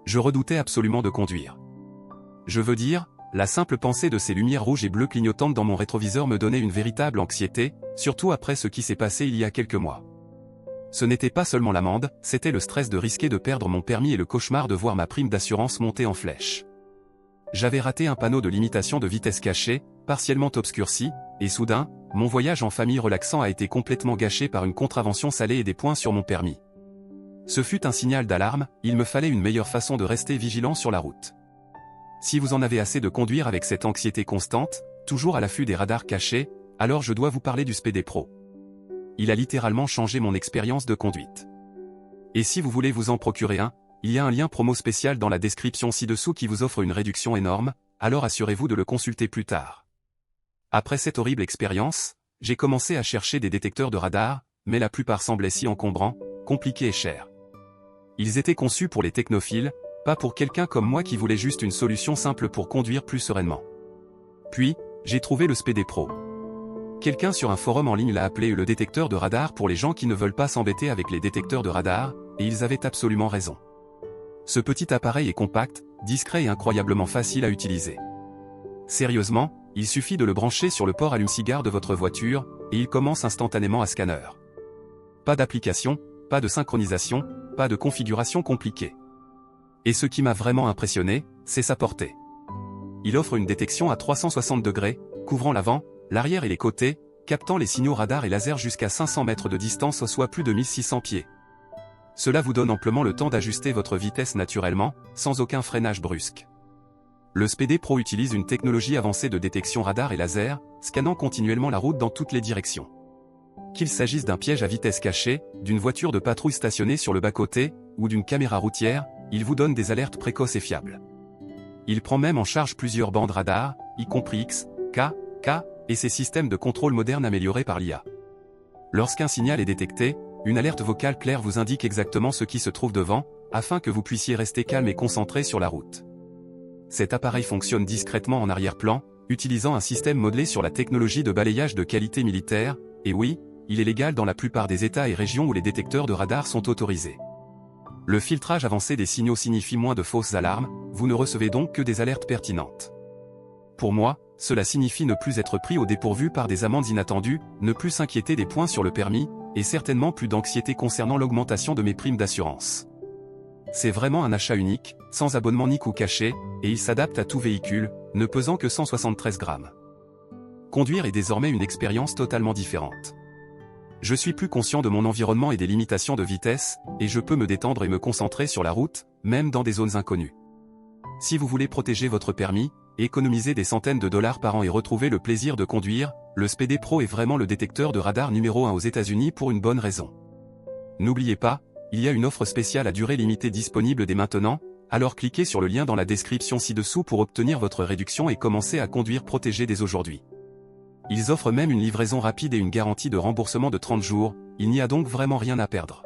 Je redoutais absolument de conduire. Je veux dire, la simple pensée de ces lumières rouges et bleues clignotantes dans mon rétroviseur me donnait une véritable anxiété, surtout après ce qui s'est passé il y a quelques mois. Ce n'était pas seulement l'amende, c'était le stress de risquer de perdre mon permis et le cauchemar de voir ma prime d'assurance monter en flèche. J'avais raté un panneau de limitation de vitesse caché, partiellement obscurci, et soudain, mon voyage en famille relaxant a été complètement gâché par une contravention salée et des points sur mon permis. Ce fut un signal d'alarme, il me fallait une meilleure façon de rester vigilant sur la route. Si vous en avez assez de conduire avec cette anxiété constante, toujours à l'affût des radars cachés, alors je dois vous parler du SPD Pro. Il a littéralement changé mon expérience de conduite. Et si vous voulez vous en procurer un, il y a un lien promo spécial dans la description ci-dessous qui vous offre une réduction énorme, alors assurez-vous de le consulter plus tard. Après cette horrible expérience, j'ai commencé à chercher des détecteurs de radar, mais la plupart semblaient si encombrants, compliqués et chers. Ils étaient conçus pour les technophiles, pas pour quelqu'un comme moi qui voulait juste une solution simple pour conduire plus sereinement. Puis, j'ai trouvé le SPD Pro. Quelqu'un sur un forum en ligne l'a appelé le détecteur de radar pour les gens qui ne veulent pas s'embêter avec les détecteurs de radar, et ils avaient absolument raison. Ce petit appareil est compact, discret et incroyablement facile à utiliser. Sérieusement, il suffit de le brancher sur le port allume-cigare de votre voiture, et il commence instantanément à scanner. Pas d'application, pas de synchronisation, pas de configuration compliquée. Et ce qui m'a vraiment impressionné, c'est sa portée. Il offre une détection à 360 degrés, couvrant l'avant, l'arrière et les côtés, captant les signaux radar et laser jusqu'à 500 mètres de distance, soit plus de 1600 pieds. Cela vous donne amplement le temps d'ajuster votre vitesse naturellement, sans aucun freinage brusque. Le SPD Pro utilise une technologie avancée de détection radar et laser, scannant continuellement la route dans toutes les directions. Qu'il s'agisse d'un piège à vitesse cachée, d'une voiture de patrouille stationnée sur le bas-côté, ou d'une caméra routière, il vous donne des alertes précoces et fiables. Il prend même en charge plusieurs bandes radar, y compris X, K, et ses systèmes de contrôle modernes améliorés par l'IA. Lorsqu'un signal est détecté, une alerte vocale claire vous indique exactement ce qui se trouve devant, afin que vous puissiez rester calme et concentré sur la route. Cet appareil fonctionne discrètement en arrière-plan, utilisant un système modelé sur la technologie de balayage de qualité militaire, et oui, il est légal dans la plupart des États et régions où les détecteurs de radar sont autorisés. Le filtrage avancé des signaux signifie moins de fausses alarmes, vous ne recevez donc que des alertes pertinentes. Pour moi, cela signifie ne plus être pris au dépourvu par des amendes inattendues, ne plus s'inquiéter des points sur le permis, et certainement plus d'anxiété concernant l'augmentation de mes primes d'assurance. C'est vraiment un achat unique, sans abonnement ni coût caché, et il s'adapte à tout véhicule, ne pesant que 173 grammes. Conduire est désormais une expérience totalement différente. Je suis plus conscient de mon environnement et des limitations de vitesse, et je peux me détendre et me concentrer sur la route, même dans des zones inconnues. Si vous voulez protéger votre permis, économiser des centaines de dollars par an et retrouver le plaisir de conduire, le SPD Pro est vraiment le détecteur de radar numéro 1 aux États-Unis pour une bonne raison. N'oubliez pas, il y a une offre spéciale à durée limitée disponible dès maintenant, alors cliquez sur le lien dans la description ci-dessous pour obtenir votre réduction et commencer à conduire protégé dès aujourd'hui. Ils offrent même une livraison rapide et une garantie de remboursement de 30 jours, il n'y a donc vraiment rien à perdre.